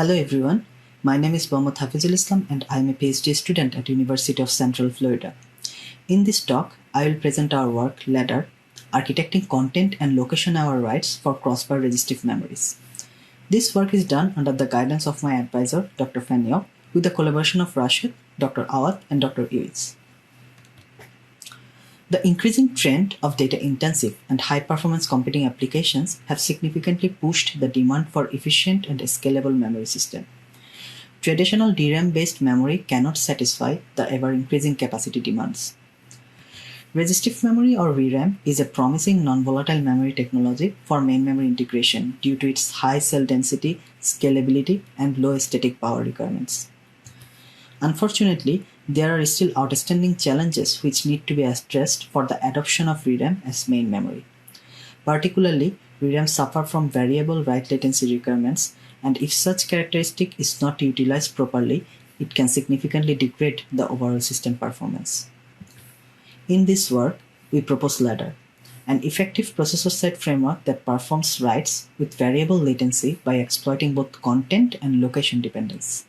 Hello everyone, my name is Mohammad Hafizul Islam and I am a PhD student at University of Central Florida. In this talk, I will present our work Ladder, Architecting Content and Location Aware Rights for Crossbar Resistive Memories. This work is done under the guidance of my advisor, Dr. Fanyok, with the collaboration of Rashid, Dr. Awad and Dr. Uiz. The increasing trend of data-intensive and high-performance computing applications have significantly pushed the demand for efficient and scalable memory system. Traditional DRAM-based memory cannot satisfy the ever-increasing capacity demands. Resistive memory or VRAM is a promising non-volatile memory technology for main memory integration due to its high cell density, scalability, and low static power requirements. Unfortunately, there are still outstanding challenges which need to be addressed for the adoption of VRAM as main memory. Particularly, VRAM suffer from variable write latency requirements, and if such characteristic is not utilized properly, it can significantly degrade the overall system performance. In this work, we propose Ladder, an effective processor-side framework that performs writes with variable latency by exploiting both content and location dependence.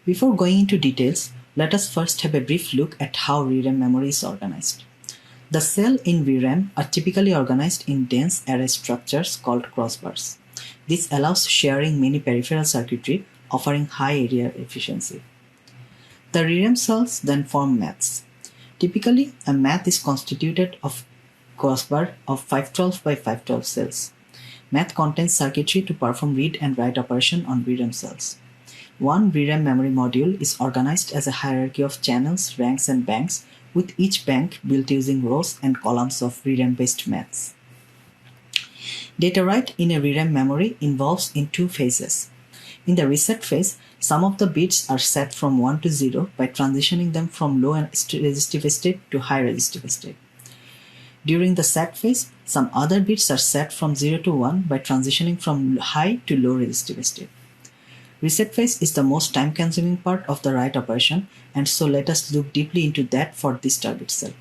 Before going into details, let us first have a brief look at how VRAM memory is organized. The cells in VRAM are typically organized in dense array structures called crossbars. This allows sharing many peripheral circuitry, offering high area efficiency. The VRAM cells then form maths. Typically, a math is constituted of crossbar of 512 by 512 cells. Math contains circuitry to perform read and write operation on VRAM cells. One VRAM memory module is organized as a hierarchy of channels, ranks, and banks, with each bank built using rows and columns of VRAM-based maths. Data write in a VRAM memory involves in two phases. In the reset phase, some of the bits are set from 1 to 0 by transitioning them from low resistive state to high resistive state. During the set phase, some other bits are set from 0 to 1 by transitioning from high to low resistive state. Reset phase is the most time-consuming part of the write operation, and so let us look deeply into that for this target cell.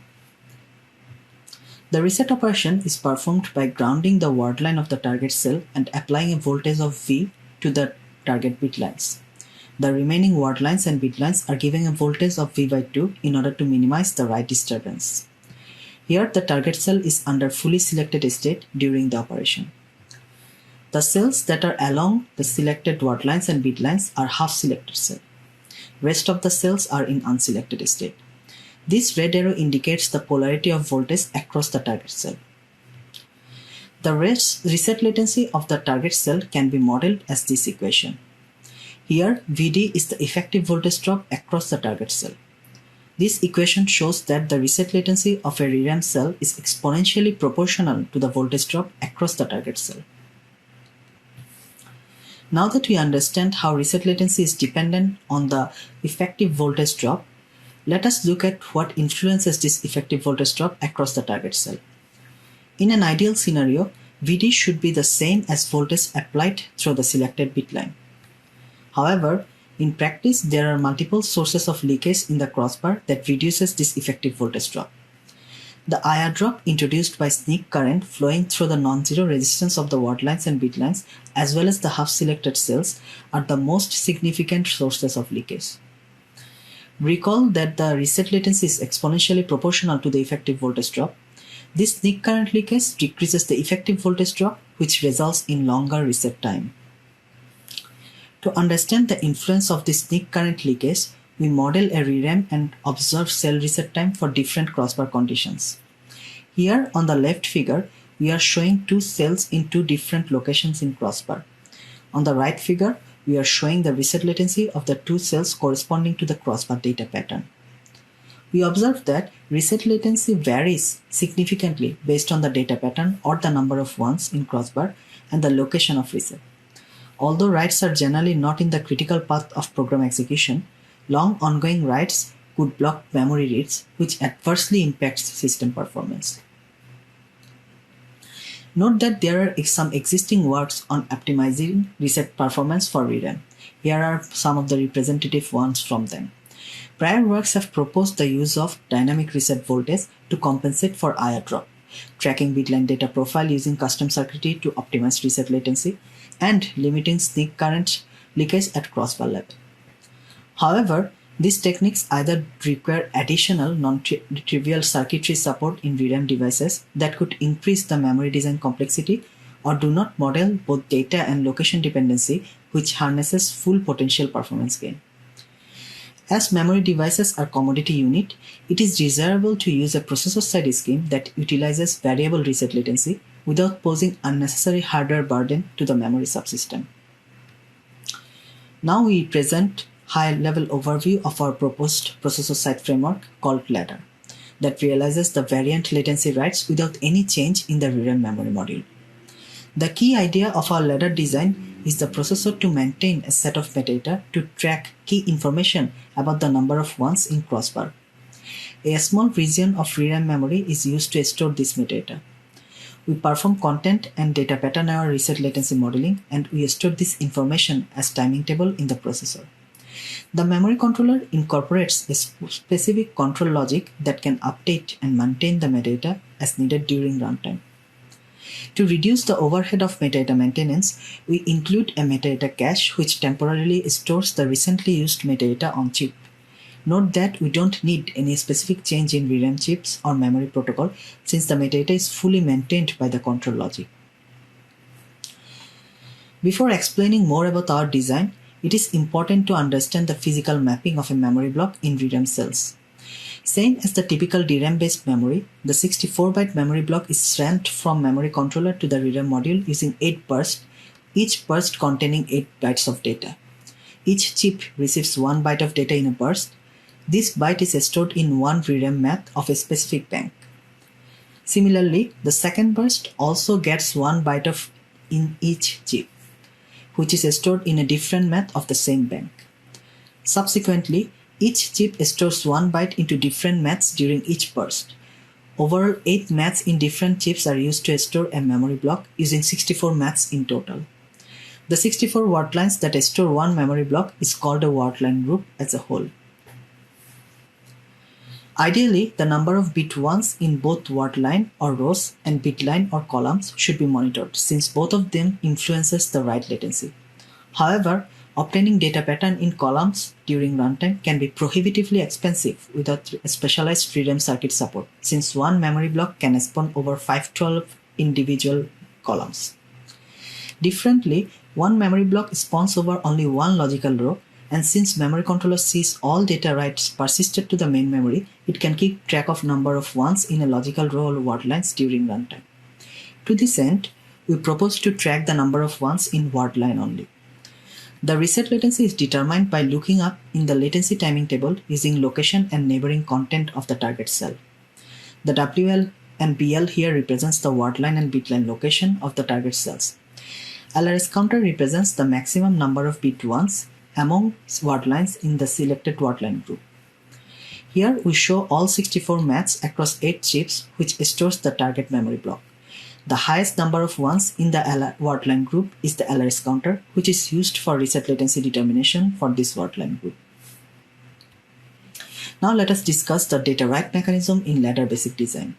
The reset operation is performed by grounding the word line of the target cell and applying a voltage of V to the target bit lines. The remaining word lines and bit lines are given a voltage of V by 2 in order to minimize the write disturbance. Here, the target cell is under fully selected state during the operation. The cells that are along the selected word lines and bit lines are half selected cells. Rest of the cells are in unselected state. This red arrow indicates the polarity of voltage across the target cell. The reset latency of the target cell can be modeled as this equation. Here, Vd is the effective voltage drop across the target cell. This equation shows that the reset latency of a VRAM cell is exponentially proportional to the voltage drop across the target cell. Now that we understand how reset latency is dependent on the effective voltage drop, let us look at what influences this effective voltage drop across the target cell. In an ideal scenario, Vd should be the same as voltage applied through the selected bit line. However, in practice, there are multiple sources of leakage in the crossbar that reduces this effective voltage drop. The IR drop introduced by sneak current flowing through the non-zero resistance of the word lines and bit lines as well as the half-selected cells are the most significant sources of leakage. Recall that the reset latency is exponentially proportional to the effective voltage drop. This sneak current leakage decreases the effective voltage drop, which results in longer reset time. To understand the influence of this sneak current leakage, we model a VRAM and observe cell reset time for different crossbar conditions. Here on the left figure, we are showing two cells in two different locations in crossbar. On the right figure, we are showing the reset latency of the two cells corresponding to the crossbar data pattern. We observe that reset latency varies significantly based on the data pattern or the number of ones in crossbar and the location of reset. Although writes are generally not in the critical path of program execution, long ongoing writes could block memory reads, which adversely impacts system performance. Note that there are some existing works on optimizing reset performance for VRAM. Here are some of the representative ones from them. Prior works have proposed the use of dynamic reset voltage to compensate for IR drop, tracking bitline data profile using custom circuitry to optimize reset latency, and limiting sneak current leakage at crossbar level. However, these techniques either require additional non-trivial circuitry support in VRAM devices that could increase the memory design complexity, or do not model both data and location dependency, which harnesses full potential performance gain. As memory devices are commodity unit, it is desirable to use a processor-side scheme that utilizes variable reset latency without posing unnecessary hardware burden to the memory subsystem. Now we present high-level overview of our proposed processor-side framework called ladder that realizes the variant latency writes without any change in the VRAM memory module. The key idea of our ladder design is the processor to maintain a set of metadata to track key information about the number of ones in crossbar. A small region of VRAM memory is used to store this metadata. We perform content and data pattern aware reset latency modeling, and we store this information as timing table in the processor. The memory controller incorporates a specific control logic that can update and maintain the metadata as needed during runtime. To reduce the overhead of metadata maintenance, we include a metadata cache which temporarily stores the recently used metadata on chip. Note that we don't need any specific change in VRAM chips or memory protocol since the metadata is fully maintained by the control logic. Before explaining more about our design, it is important to understand the physical mapping of a memory block in VRAM cells. Same as the typical DRAM-based memory, the 64-byte memory block is sent from memory controller to the VRAM module using 8 bursts, each burst containing 8 bytes of data. Each chip receives 1 byte of data in a burst. This byte is stored in one VRAM math of a specific bank. Similarly, the second burst also gets 1 byte in each chip, which is stored in a different math of the same bank. Subsequently, each chip stores 1 byte into different maths during each burst. Overall, 8 maths in different chips are used to store a memory block using 64 maths in total. The 64 word lines that store one memory block is called a word line group as a whole. Ideally, the number of bit ones in both word line or rows and bit line or columns should be monitored since both of them influences the write latency. However, obtaining data pattern in columns during runtime can be prohibitively expensive without specialized VRAM circuit support since one memory block can span over 512 individual columns. Differently, one memory block spans over only one logical row, and since memory controller sees all data writes persisted to the main memory, it can keep track of number of ones in a logical row or word lines during runtime. To this end, we propose to track the number of ones in word line only. The reset latency is determined by looking up in the latency timing table using location and neighboring content of the target cell. The WL and BL here represents the word line and bit line location of the target cells. LRS counter represents the maximum number of bit ones among word lines in the selected word line group. Here we show all 64 maths across 8 chips which stores the target memory block. The highest number of ones in the word line group is the LRS counter, which is used for reset latency determination for this word line group. Now let us discuss the data write mechanism in ladder basic design.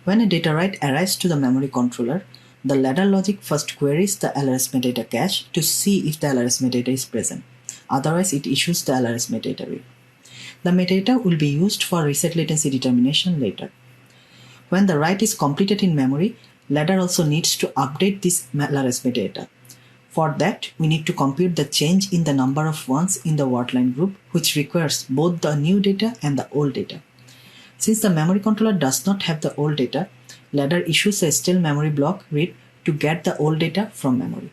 When a data write arrives to the memory controller, the ladder logic first queries the LRS metadata cache to see if the LRS metadata is present. Otherwise, it issues the LRS metadata read. The metadata will be used for reset latency determination later. When the write is completed in memory, ladder also needs to update this LRS metadata. For that, we need to compute the change in the number of ones in the word line group, which requires both the new data and the old data. Since the memory controller does not have the old data, ladder issues a stale memory block read to get the old data from memory.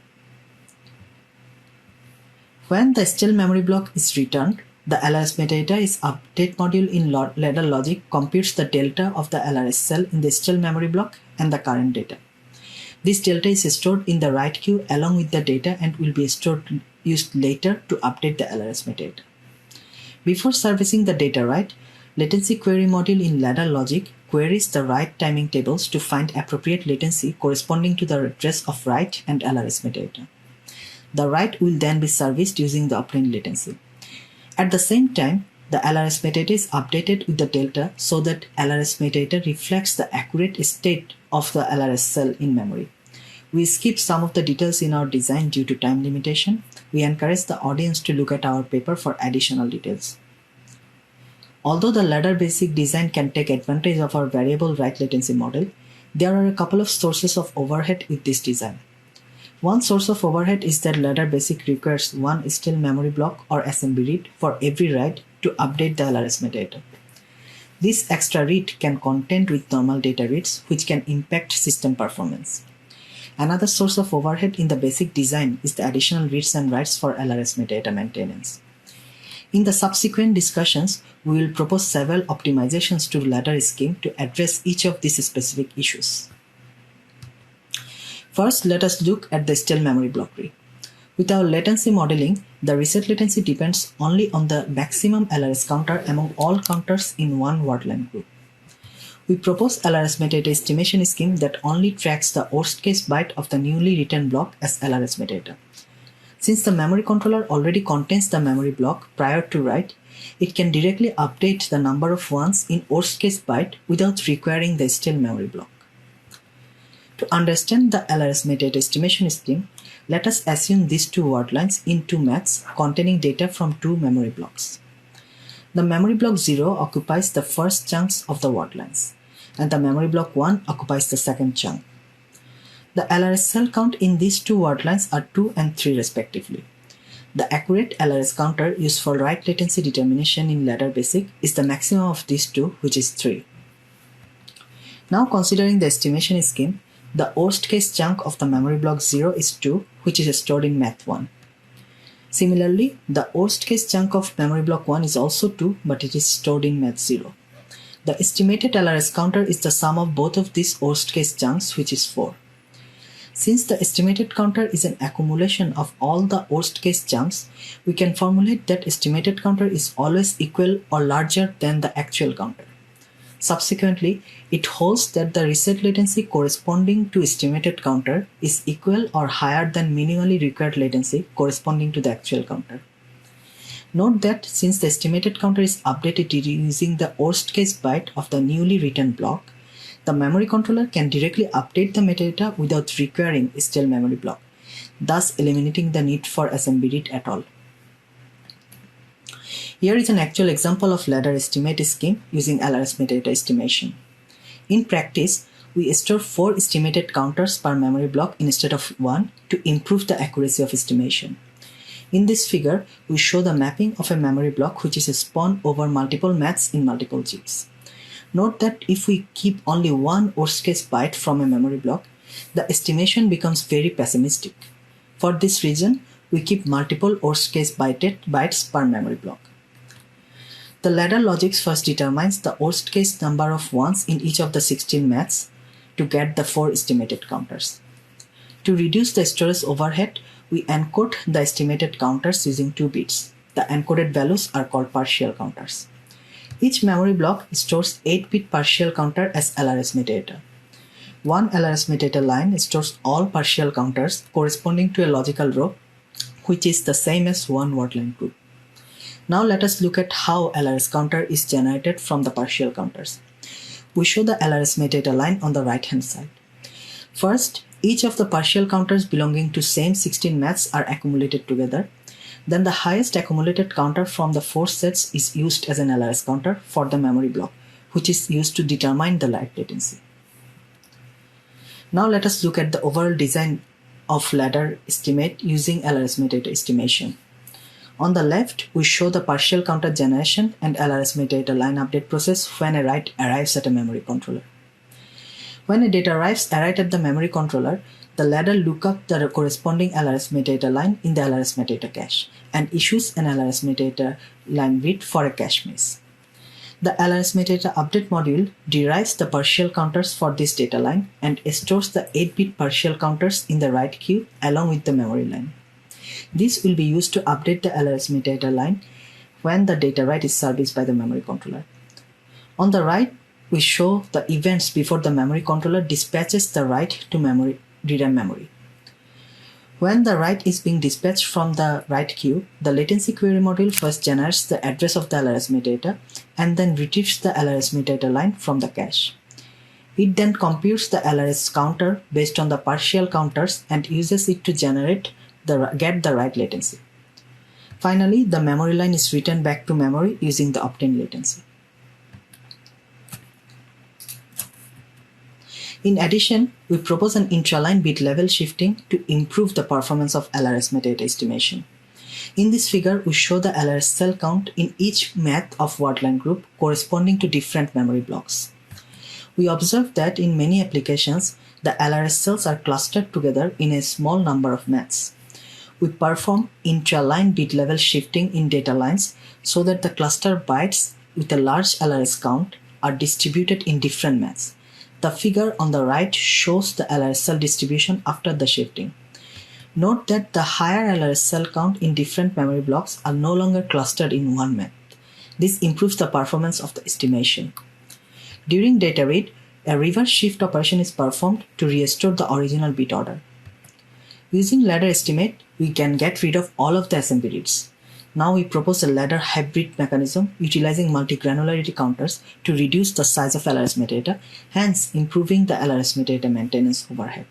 When the stale memory block is returned, the LRS metadata is update module in ladder logic computes the delta of the LRS cell in the stale memory block and the current data. This delta is stored in the write queue along with the data and will be used later to update the LRS metadata. Before servicing the data write, latency query module in ladder logic queries the write timing tables to find appropriate latency corresponding to the address of write and LRS metadata. The write will then be serviced using the obtained latency. At the same time, the LRS metadata is updated with the delta so that LRS metadata reflects the accurate state of the LRS cell in memory. We skip some of the details in our design due to time limitation. We encourage the audience to look at our paper for additional details. Although the ladder basic design can take advantage of our variable write latency model, there are a couple of sources of overhead with this design. One source of overhead is that ladder basic requires one still memory block or SMB read for every write to update the LRS metadata. This extra read can contend with normal data reads, which can impact system performance. Another source of overhead in the basic design is the additional reads and writes for LRS metadata maintenance. In the subsequent discussions, we will propose several optimizations to the ladder scheme to address each of these specific issues. First, let us look at the still memory block read. With our latency modeling, the reset latency depends only on the maximum LRS counter among all counters in one word line group. We propose LRS metadata estimation scheme that only tracks the worst case byte of the newly written block as LRS metadata. Since the memory controller already contains the memory block prior to write, it can directly update the number of ones in worst case byte without requiring the still memory block. To understand the LRS metadata estimation scheme, let us assume these two word lines in two maths containing data from two memory blocks. The memory block 0 occupies the first chunks of the word lines, and the memory block 1 occupies the second chunk. The LRS cell count in these two word lines are 2 and 3 respectively. The accurate LRS counter used for write latency determination in ladder basic is the maximum of these two, which is 3. Now considering the estimation scheme, the worst case chunk of the memory block 0 is 2, which is stored in math 1. Similarly, the worst case chunk of memory block 1 is also 2, but it is stored in math 0. The estimated LRS counter is the sum of both of these worst case chunks, which is 4. Since the estimated counter is an accumulation of all the worst case chunks, we can formulate that estimated counter is always equal or larger than the actual counter. Subsequently, it holds that the reset latency corresponding to estimated counter is equal or higher than minimally required latency corresponding to the actual counter. Note that since the estimated counter is updated using the worst case byte of the newly written block, the memory controller can directly update the metadata without requiring a still memory block, thus eliminating the need for SMB read at all. Here is an actual example of ladder estimate scheme using LRS metadata estimation. In practice, we store 4 estimated counters per memory block instead of 1 to improve the accuracy of estimation. In this figure, we show the mapping of a memory block which is spun over multiple maths in multiple chips. Note that if we keep only one worst case byte from a memory block, the estimation becomes very pessimistic. For this reason, we keep multiple worst case bytes per memory block. The ladder logics first determines the worst case number of ones in each of the 16 maths to get the 4 estimated counters. To reduce the storage overhead, we encode the estimated counters using 2 bits. The encoded values are called partial counters. Each memory block stores 8-bit partial counter as LRS metadata. One LRS metadata line stores all partial counters corresponding to a logical row, which is the same as one word line group. Now let us look at how LRS counter is generated from the partial counters. We show the LRS metadata line on the right hand side. First, each of the partial counters belonging to same 16 maths are accumulated together. Then the highest accumulated counter from the 4 sets is used as an LRS counter for the memory block, which is used to determine the write latency. Now let us look at the overall design of ladder estimate using LRS metadata estimation. On the left, we show the partial counter generation and LRS metadata line update process when a write arrives at a memory controller. When a data arrives right at the memory controller, the ladder looks up the corresponding LRS metadata line in the LRS metadata cache and issues an LRS metadata line read for a cache miss. The LRS metadata update module derives the partial counters for this data line and stores the 8-bit partial counters in the write queue along with the memory line. This will be used to update the LRS metadata line when the data write is serviced by the memory controller. On the right, we show the events before the memory controller dispatches the write to DRAM memory. When the write is being dispatched from the write queue, the latency query module first generates the address of the LRS metadata and then retrieves the LRS metadata line from the cache. It then computes the LRS counter based on the partial counters and uses it to get the right latency. Finally, the memory line is written back to memory using the obtained latency. In addition, we propose an intraline bit level shifting to improve the performance of LRS metadata estimation. In this figure, we show the LRS cell count in each math of word line group corresponding to different memory blocks. We observe that in many applications, the LRS cells are clustered together in a small number of maths. We perform intraline bit level shifting in data lines so that the cluster bytes with a large LRS count are distributed in different maths. The figure on the right shows the LRS cell distribution after the shifting. Note that the higher LRS cell count in different memory blocks are no longer clustered in one math. This improves the performance of the estimation. During data read, a reverse shift operation is performed to restore the original bit order. Using ladder estimate, we can get rid of all of the assembly reads. Now we propose a ladder hybrid mechanism utilizing multi-granularity counters to reduce the size of LRS metadata, hence improving the LRS metadata maintenance overhead.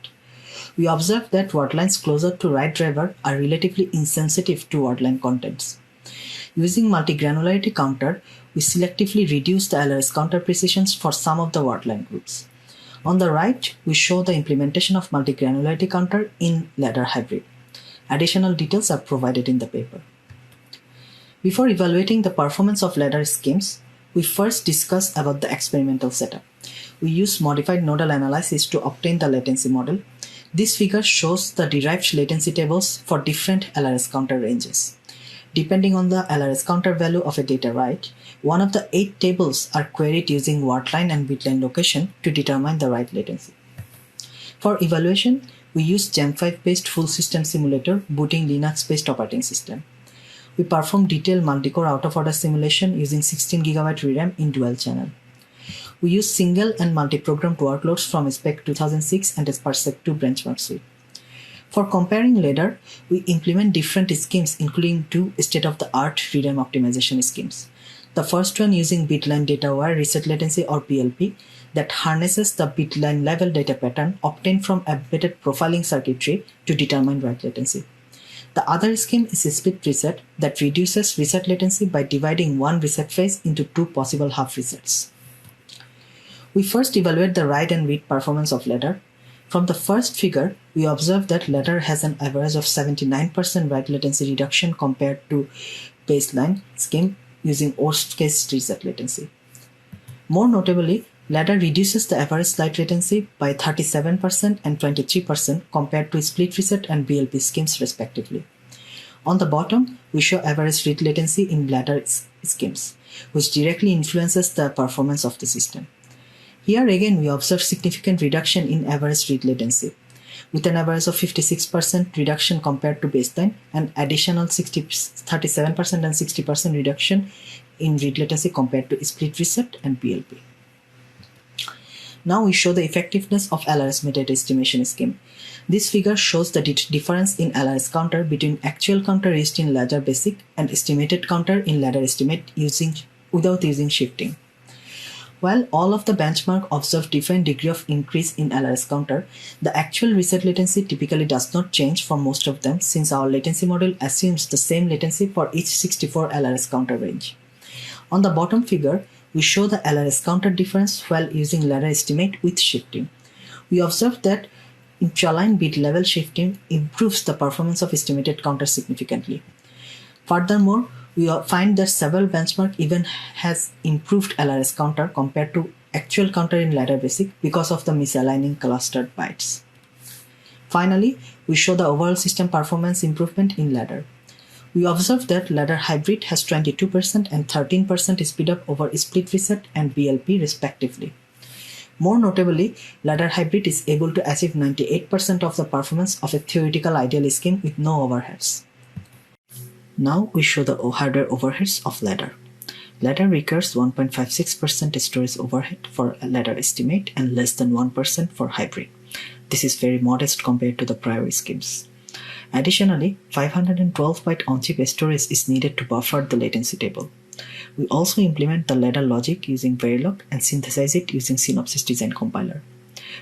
We observe that word lines closer to write driver are relatively insensitive to word line contents. Using multi-granularity counter, we selectively reduce the LRS counter precisions for some of the word line groups. On the right, we show the implementation of multi-granularity counter in ladder hybrid. Additional details are provided in the paper. Before evaluating the performance of ladder schemes, we first discuss about the experimental setup. We use modified nodal analysis to obtain the latency model. This figure shows the derived latency tables for different LRS counter ranges. Depending on the LRS counter value of a data write, one of the 8 tables are queried using word line and bit line location to determine the write latency. For evaluation, we use Gem5-based full system simulator booting Linux-based operating system. We perform detailed multi-core out-of-order simulation using 16 GB VRAM in dual channel. We use single and multi-programmed workloads from SPEC 2006 and SPARSEC 2 benchmark suite. For comparing ladder, we implement different schemes including 2 state-of-the-art VRAM optimization schemes. The first one using bitline data wire reset latency or BLP that harnesses the bitline level data pattern obtained from embedded profiling circuitry to determine write latency. The other scheme is a split reset that reduces reset latency by dividing one reset phase into 2 possible half resets. We first evaluate the write and read performance of ladder. From the first figure, we observe that ladder has an average of 79% write latency reduction compared to baseline scheme using worst-case reset latency. More notably, ladder reduces the average slide latency by 37% and 23% compared to split reset and BLP schemes respectively. On the bottom, we show average read latency in ladder schemes, which directly influences the performance of the system. Here again, we observe significant reduction in average read latency, with an average of 56% reduction compared to baseline and additional 37% and 60% reduction in read latency compared to split reset and BLP. Now we show the effectiveness of LRS metadata estimation scheme. This figure shows the difference in LRS counter between actual counter reached in ladder basic and estimated counter in ladder estimate without using shifting. While all of the benchmark observe different degree of increase in LRS counter, the actual reset latency typically does not change for most of them since our latency model assumes the same latency for each 64 LRS counter range. On the bottom figure, we show the LRS counter difference while using ladder estimate with shifting. We observe that intraline bit level shifting improves the performance of estimated counter significantly. Furthermore, we find that several benchmark even has improved LRS counter compared to actual counter in ladder basic because of the misaligning clustered bytes. Finally, we show the overall system performance improvement in ladder. We observe that ladder hybrid has 22% and 13% speed up over split reset and BLP respectively. More notably, ladder hybrid is able to achieve 98% of the performance of a theoretical ideal scheme with no overheads. Now we show the hardware overheads of ladder. Ladder requires 1.56% storage overhead for a ladder estimate and less than 1% for hybrid. This is very modest compared to the prior schemes. Additionally, 512 byte on-chip storage is needed to buffer the latency table. We also implement the ladder logic using Verilog and synthesize it using Synopsys Design Compiler.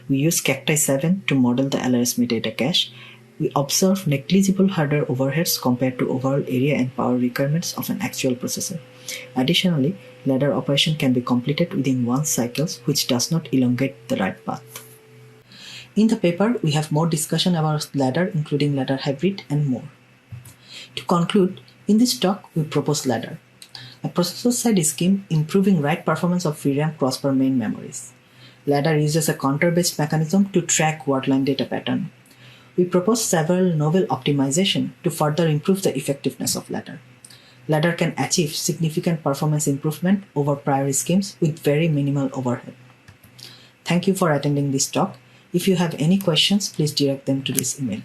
We use Cacti 7 to model the LRS metadata cache. We observe negligible hardware overheads compared to overall area and power requirements of an actual processor. Additionally, ladder operation can be completed within 1 cycle, which does not elongate the write path. In the paper, we have more discussion about ladder, including ladder hybrid and more. To conclude, in this talk, we propose ladder, a processor-side scheme improving write performance of VRAM Crossbar main memories. Ladder uses a counter-based mechanism to track wordline data pattern. We propose several novel optimizations to further improve the effectiveness of ladder. Ladder can achieve significant performance improvement over prior schemes with very minimal overhead. Thank you for attending this talk. If you have any questions, please direct them to this email.